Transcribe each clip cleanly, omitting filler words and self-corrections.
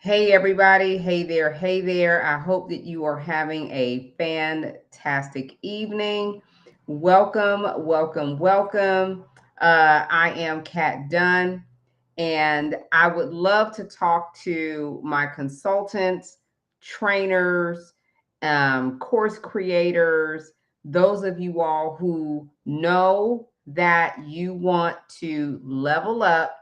Hey, everybody. Hey there. Hey there. I hope that you are having a fantastic evening. Welcome, welcome, welcome. I am Kat Dunn, and I would love to talk to my consultants, trainers, course creators, those of you all who know that you want to level up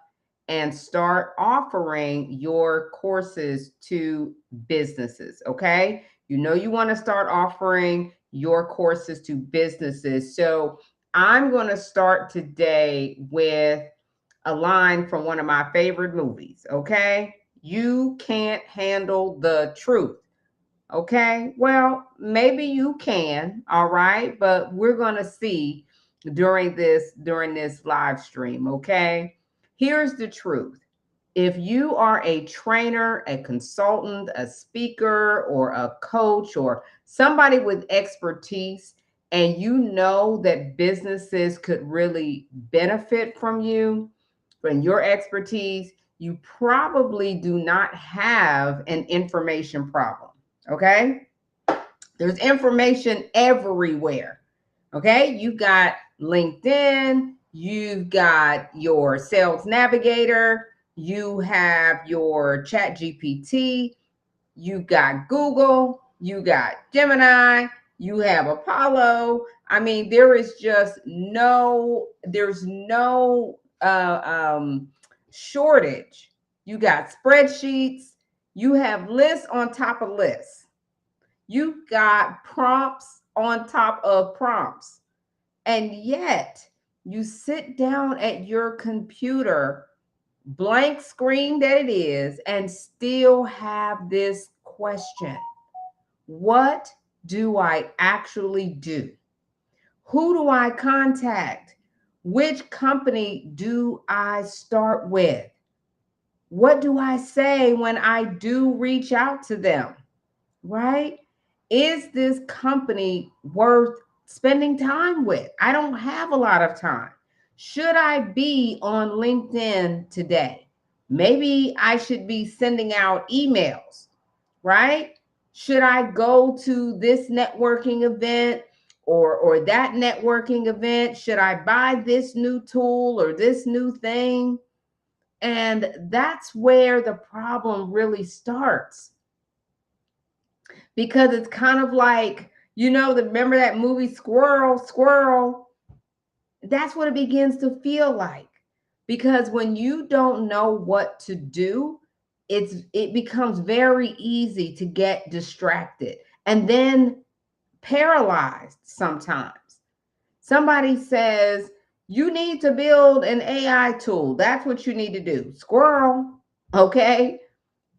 and start offering your courses to businesses. Okay. You want to start offering your courses to businesses. So I'm going to start today with a line from one of my favorite movies. Okay. You can't handle the truth. Okay. Well, maybe you can. All right. But we're going to see during this live stream. Okay. Here's the truth. If you are a trainer, a consultant, a speaker, or a coach, or somebody with expertise, and you know that businesses could really benefit from your expertise, you probably do not have an information problem. Okay? There's information everywhere. Okay? You've got LinkedIn, you've got your sales navigator, you have your chat GPT, you got Google, you got Gemini, you have Apollo. I mean, there's no shortage. You got spreadsheets, you have lists on top of lists. You've got prompts on top of prompts. And yet, you sit down at your computer, blank screen that it is, and still have this question: what do I actually do? Who do I contact? Which company do I start with? What do I say when I do reach out to them? Right? Is this company worth spending time with? I don't have a lot of time. Should I be on LinkedIn today? Maybe I should be sending out emails, right? Should I go to this networking event or that networking event? Should I buy this new tool or this new thing? And that's where the problem really starts, because it's kind of like, remember that movie Squirrel, Squirrel? That's what it begins to feel like. Because when you don't know what to do, it becomes very easy to get distracted and then paralyzed sometimes. Somebody says, you need to build an AI tool. That's what you need to do. Squirrel. Okay.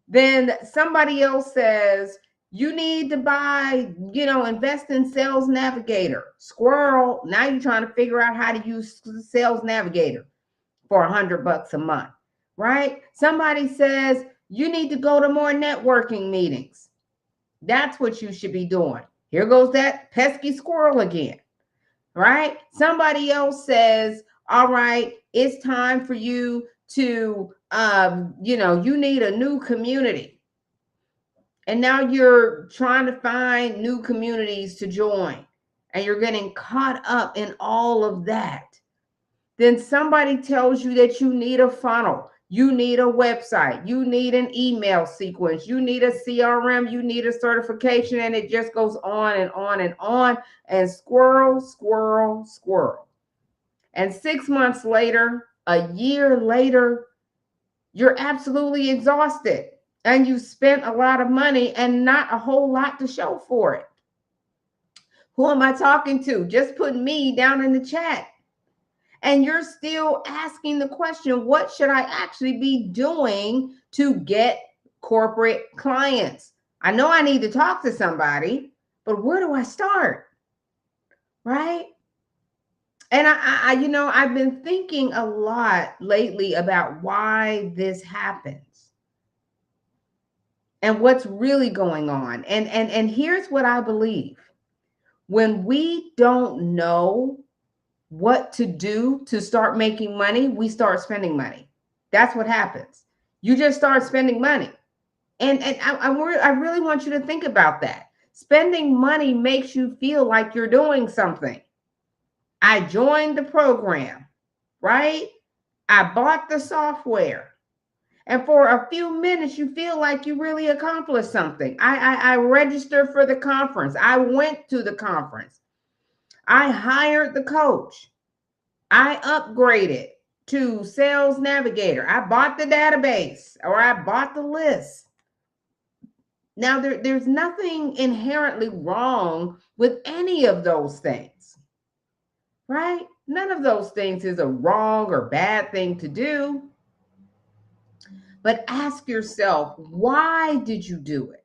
Then somebody else says, you need to buy, invest in Sales Navigator. Squirrel. Now you're trying to figure out how to use Sales Navigator for $100 a month, right? Somebody says, you need to go to more networking meetings. That's what you should be doing. Here goes that pesky squirrel again, right? Somebody else says, all right, it's time for you to, you need a new community. And now you're trying to find new communities to join, and you're getting caught up in all of that. Then somebody tells you that you need a funnel, you need a website, you need an email sequence, you need a CRM, you need a certification, and it just goes on and on and on. And squirrel, squirrel, squirrel. And 6 months later, a year later, you're absolutely exhausted and you spent a lot of money and not a whole lot to show for it. Who am I talking to? Just put me down in the chat. And you're still asking the question, what should I actually be doing to get corporate clients? I know I need to talk to somebody, but where do I start? Right? And I've been thinking a lot lately about why this happens and what's really going on. And here's what I believe. When we don't know what to do to start making money, we start spending money. That's what happens. You just start spending money. And I really want you to think about that. Spending money makes you feel like you're doing something. I joined the program, right? I bought the software. And for a few minutes, you feel like you really accomplished something. I registered for the conference. I went to the conference. I hired the coach. I upgraded to Sales Navigator. I bought the database or I bought the list. Now, there's nothing inherently wrong with any of those things, right? None of those things is a wrong or bad thing to do. But ask yourself, why did you do it?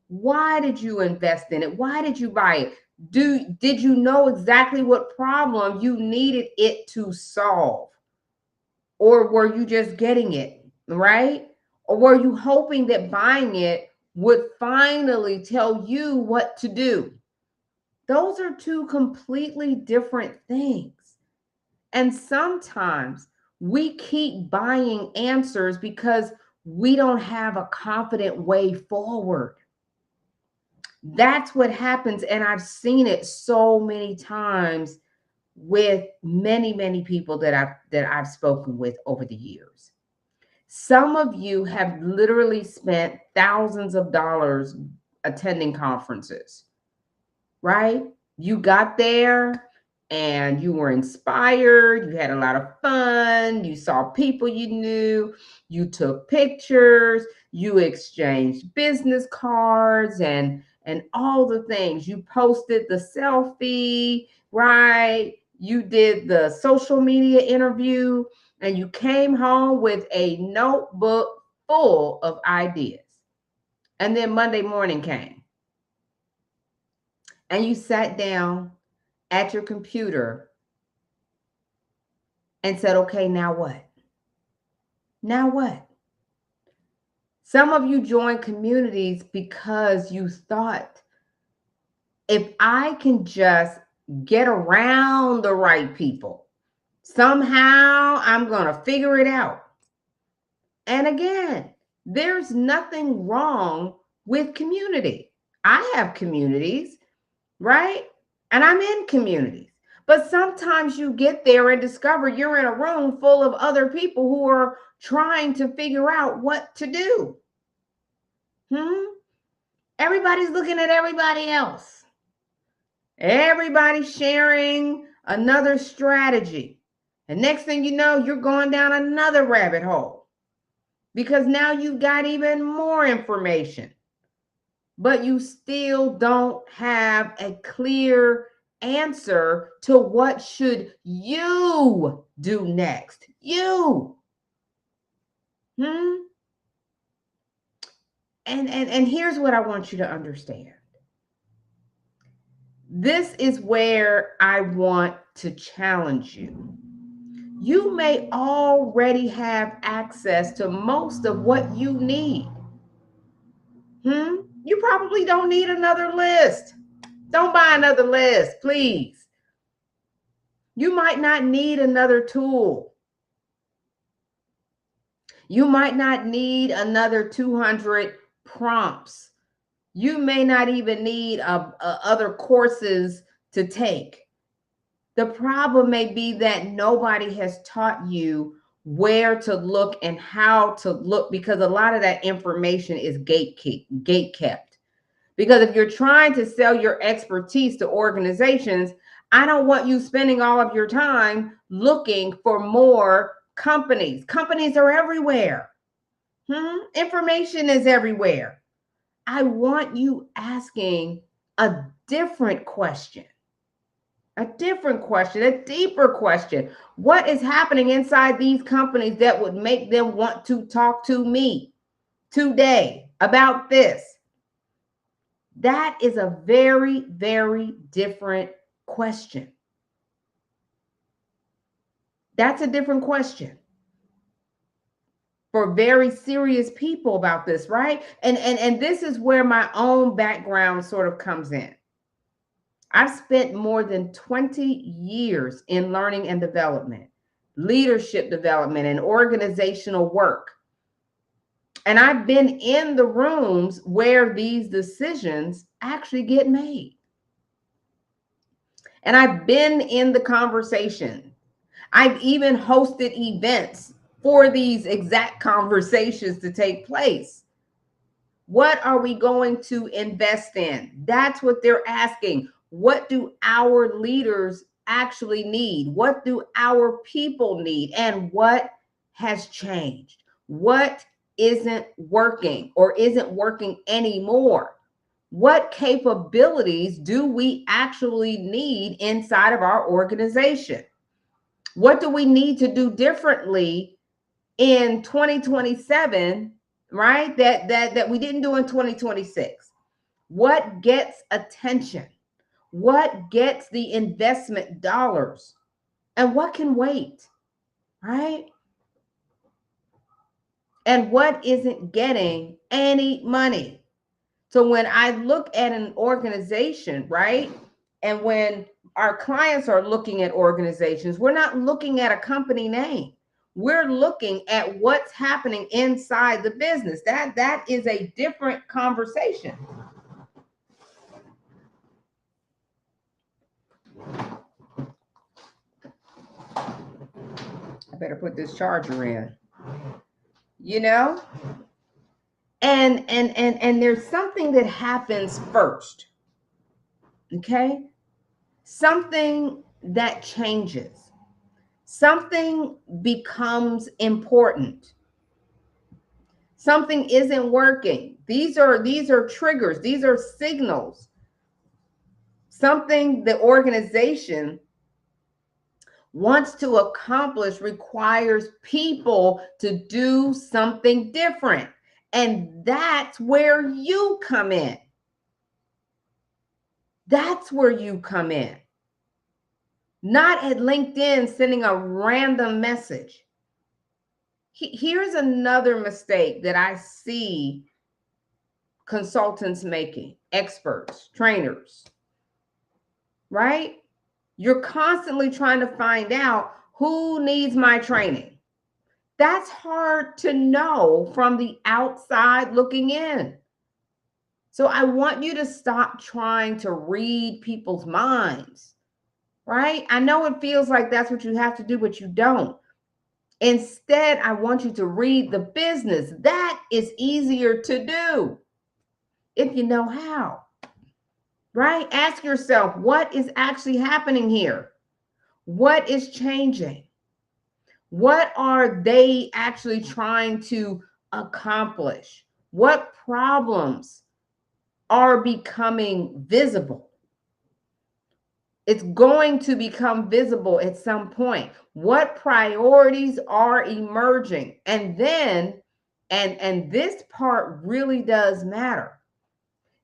Why did you invest in it? Why did you buy it? Did you know exactly what problem you needed it to solve? Or were you just getting it, right? Or were you hoping that buying it would finally tell you what to do? Those are two completely different things. And sometimes we keep buying answers because we don't have a confident way forward. That's what happens. And I've seen it so many times with many people that I've spoken with over the years. Some of you have literally spent thousands of dollars attending conferences, right? You got there and you were inspired, you had a lot of fun, you saw people you knew, you took pictures, you exchanged business cards and all the things. You posted the selfie, right? You did the social media interview and you came home with a notebook full of ideas. And then Monday morning came and you sat down at your computer and said, okay, now what? Now what? Some of you joined communities because you thought, if I can just get around the right people, somehow I'm going to figure it out. And again, there's nothing wrong with community. I have communities, right? And I'm in communities. But sometimes you get there and discover you're in a room full of other people who are trying to figure out what to do. Everybody's looking at everybody else. Everybody's sharing another strategy. And next thing you know, you're going down another rabbit hole because now you've got even more information. But you still don't have a clear answer to what should you do next. You. And here's what I want you to understand. This is where I want to challenge you. You may already have access to most of what you need. You probably don't need another list. Don't buy another list, please. You might not need another tool. You might not need another 200 prompts. You may not even need other courses to take. The problem may be that nobody has taught you where to look and how to look, because a lot of that information is gate kept. Because if you're trying to sell your expertise to organizations, I don't want you spending all of your time looking for more companies. Companies are everywhere. Information is everywhere. I want you asking a different question. A different question, a deeper question. What is happening inside these companies that would make them want to talk to me today about this? That is a very, very different question. That's a different question for very serious people about this, right? And this is where my own background sort of comes in. I've spent more than 20 years in learning and development, leadership development, and organizational work. And I've been in the rooms where these decisions actually get made. And I've been in the conversation. I've even hosted events for these exact conversations to take place. What are we going to invest in? That's what they're asking. What do our leaders actually need? What do our people need? And what has changed? What isn't working or isn't working anymore? What capabilities do we actually need inside of our organization? What do we need to do differently in 2027, right? That we didn't do in 2026. What gets attention? What gets the investment dollars? And what can wait, right? And what isn't getting any money? So when I look at an organization, right? And when our clients are looking at organizations, we're not looking at a company name. We're looking at what's happening inside the business. That is a different conversation. I better put this charger in. You know? And there's something that happens first. Okay? Something that changes. Something becomes important. Something isn't working. These are triggers. These are signals. Something the organization wants to accomplish requires people to do something different. And that's where you come in. That's where you come in. Not at LinkedIn sending a random message. Here's another mistake that I see consultants making, experts, trainers, right? You're constantly trying to find out who needs my training. That's hard to know from the outside looking in. So I want you to stop trying to read people's minds, right? I know it feels like that's what you have to do, but you don't. Instead, I want you to read the business. That is easier to do if you know how, right? Ask yourself, what is actually happening here? What is changing? What are they actually trying to accomplish? What problems are becoming visible? It's going to become visible at some point. What priorities are emerging? And then, and this part really does matter.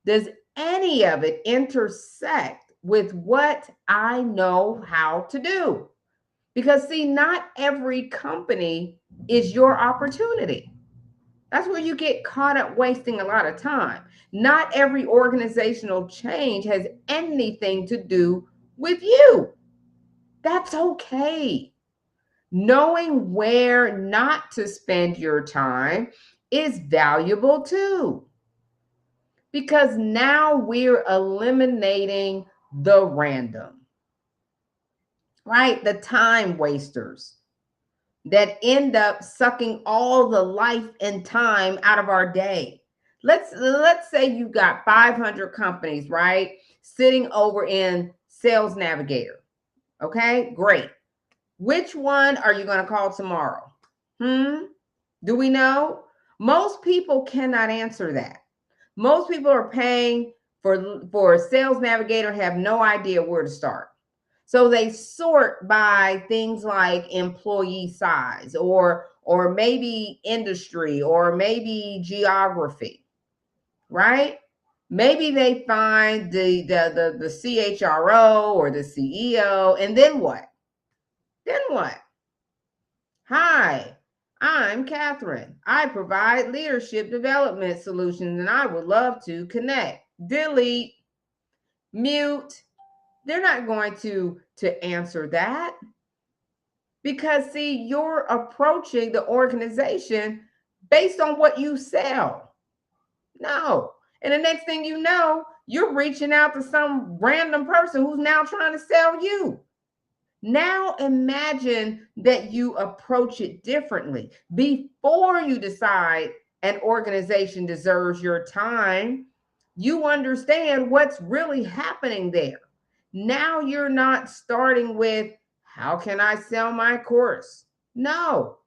Does any of it intersect with what I know how to do? Because see, not every company is your opportunity. That's where you get caught up wasting a lot of time. Not every organizational change has anything to do with you. That's okay. Knowing where not to spend your time is valuable too. Because now we're eliminating the random, right? The time wasters that end up sucking all the life and time out of our day. Let's say you got 500 companies, right? Sitting over in Sales Navigator. Okay, great. Which one are you going to call tomorrow? Do we know? Most people cannot answer that. Most people are paying for a Sales Navigator, have no idea where to start. So they sort by things like employee size or maybe industry or maybe geography, right? Maybe they find the CHRO or the CEO, and then what? Then what? Hi, I'm Catherine. I provide leadership development solutions and I would love to connect. Delete, mute. They're not going to answer that because see, you're approaching the organization based on what you sell. No. And the next thing you know, you're reaching out to some random person who's now trying to sell you. Now imagine that you approach it differently. Before you decide an organization deserves your time, you understand what's really happening there. Now you're not starting with, how can I sell my course? No,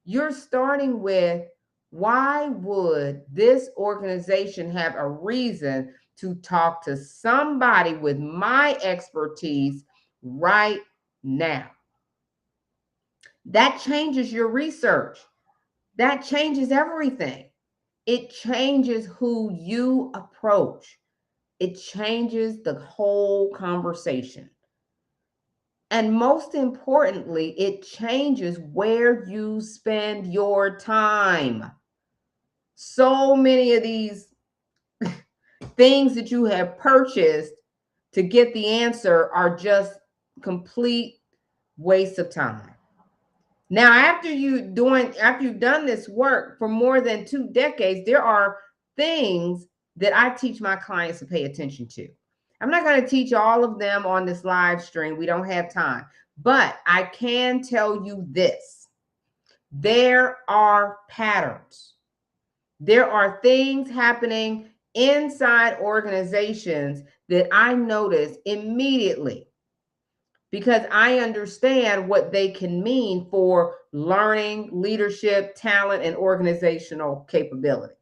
you're starting with, why would this organization have a reason to talk to somebody with my expertise right now? That changes your research. That changes everything. It changes who you approach. It changes the whole conversation. And most importantly, it changes where you spend your time. So many of these things that you have purchased to get the answer are just complete waste of time. Now, after you've done this work for more than 2 decades, there are things that I teach my clients to pay attention to. I'm not going to teach all of them on this live stream. We don't have time. But I can tell you this. There are patterns. There are things happening inside organizations that I notice immediately, because I understand what they can mean for learning, leadership, talent, and organizational capability.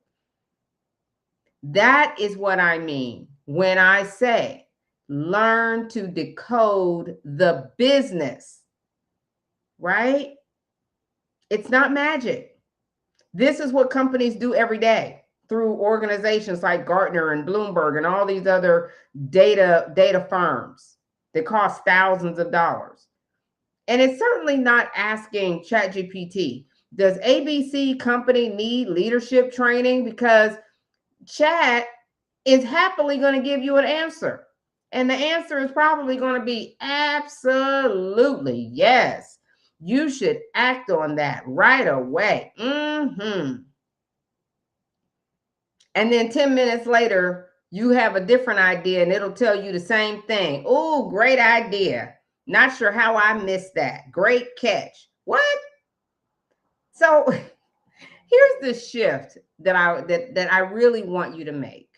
That is what I mean when I say learn to decode the business, right? It's not magic. This is what companies do every day through organizations like Gartner and Bloomberg and all these other data firms that cost thousands of dollars. And it's certainly not asking ChatGPT, does ABC company need leadership training? Because Chat is happily going to give you an answer. And the answer is probably going to be absolutely yes. You should act on that right away. And then 10 minutes later, you have a different idea and it'll tell you the same thing. Oh, great idea. Not sure how I missed that. Great catch. What? So here's the shift that I really want you to make.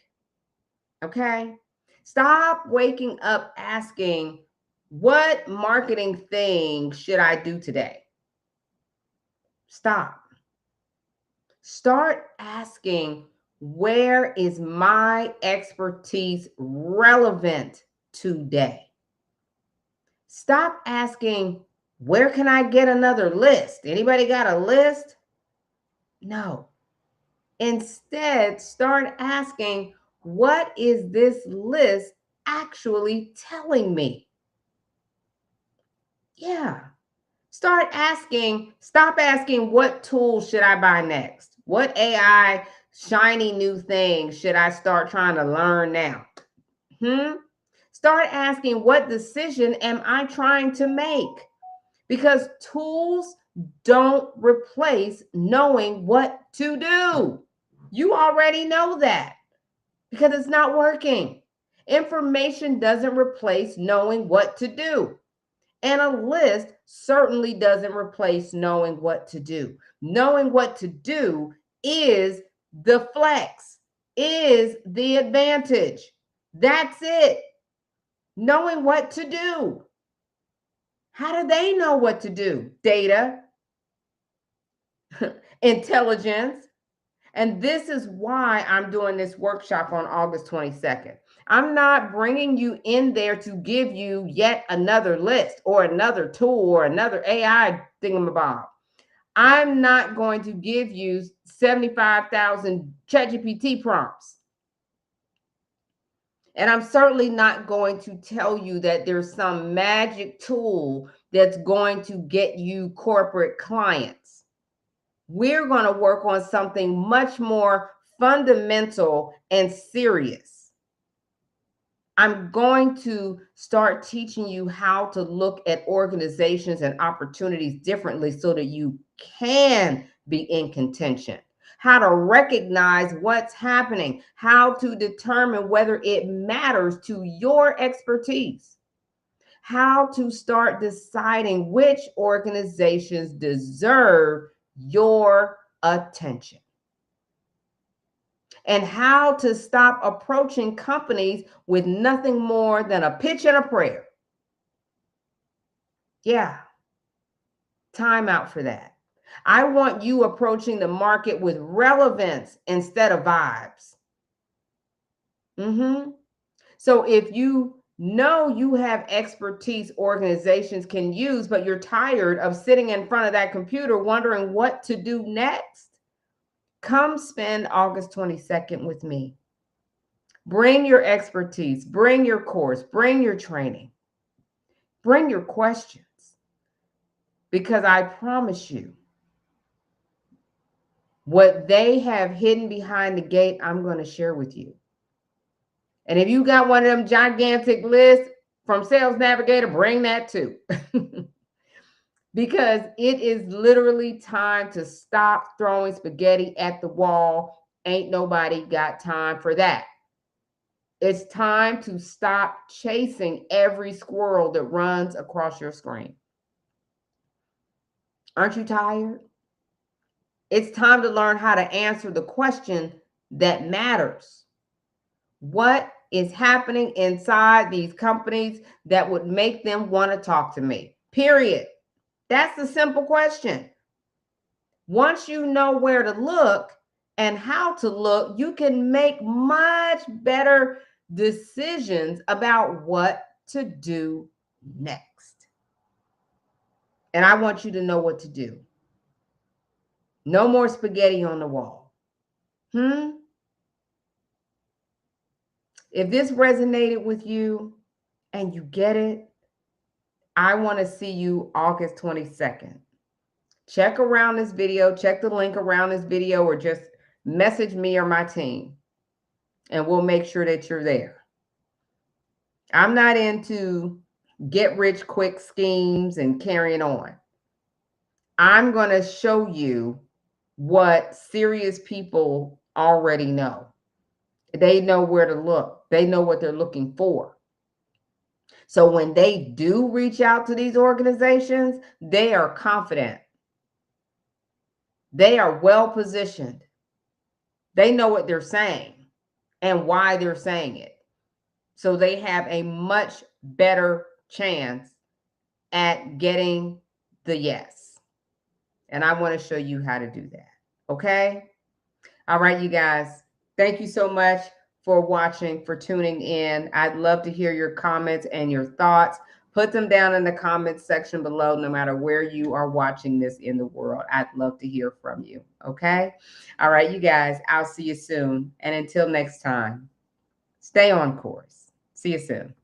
Okay? Stop waking up asking, what marketing thing should I do today? Stop. Start asking, where is my expertise relevant today? Stop asking, where can I get another list? Anybody got a list? No. Instead, start asking, what is this list actually telling me? Yeah. Stop asking, what tools should I buy next? What AI shiny new thing should I start trying to learn now? Start asking, what decision am I trying to make? Because tools don't replace knowing what to do. You already know that because it's not working. Information doesn't replace knowing what to do. And a list certainly doesn't replace knowing what to do. Knowing what to do is the flex, is the advantage. That's it. Knowing what to do. How do they know what to do? Data, intelligence. And this is why I'm doing this workshop on August 22nd. I'm not bringing you in there to give you yet another list or another tool or another AI thingamabob. I'm not going to give you 75,000 ChatGPT prompts. And I'm certainly not going to tell you that there's some magic tool that's going to get you corporate clients. We're going to work on something much more fundamental and serious. I'm going to start teaching you how to look at organizations and opportunities differently so that you can be in contention, how to recognize what's happening, how to determine whether it matters to your expertise, how to start deciding which organizations deserve your attention, and how to stop approaching companies with nothing more than a pitch and a prayer. Yeah, time out for that. I want you approaching the market with relevance instead of vibes. So if you know you have expertise organizations can use, but you're tired of sitting in front of that computer wondering what to do next, come spend August 22nd with me. Bring your expertise, bring your course, bring your training, bring your questions, because I promise you, what they have hidden behind the gate, I'm going to share with you. And if you got one of them gigantic lists from Sales Navigator, bring that too. Because it is literally time to stop throwing spaghetti at the wall. Ain't nobody got time for that. It's time to stop chasing every squirrel that runs across your screen. Aren't you tired? It's time to learn how to answer the question that matters. What is happening inside these companies that would make them want to talk to me? Period. That's the simple question. Once you know where to look and how to look, you can make much better decisions about what to do next. And I want you to know what to do. No more spaghetti on the wall. If this resonated with you and you get it, I want to see you August 22nd. Check around this video, check the link around this video, or just message me or my team, and we'll make sure that you're there. I'm not into get rich quick schemes and carrying on. I'm going to show you what serious people already know. They know where to look. They know what they're looking for. So when they do reach out to these organizations, they are confident. They are well positioned. They know what they're saying and why they're saying it. So they have a much better chance at getting the yes. And I want to show you how to do that. Okay? All right, you guys. Thank you so much for watching, for tuning in. I'd love to hear your comments and your thoughts. Put them down in the comments section below, no matter where you are watching this in the world. I'd love to hear from you. Okay? All right, you guys. I'll see you soon. And until next time, stay on course. See you soon.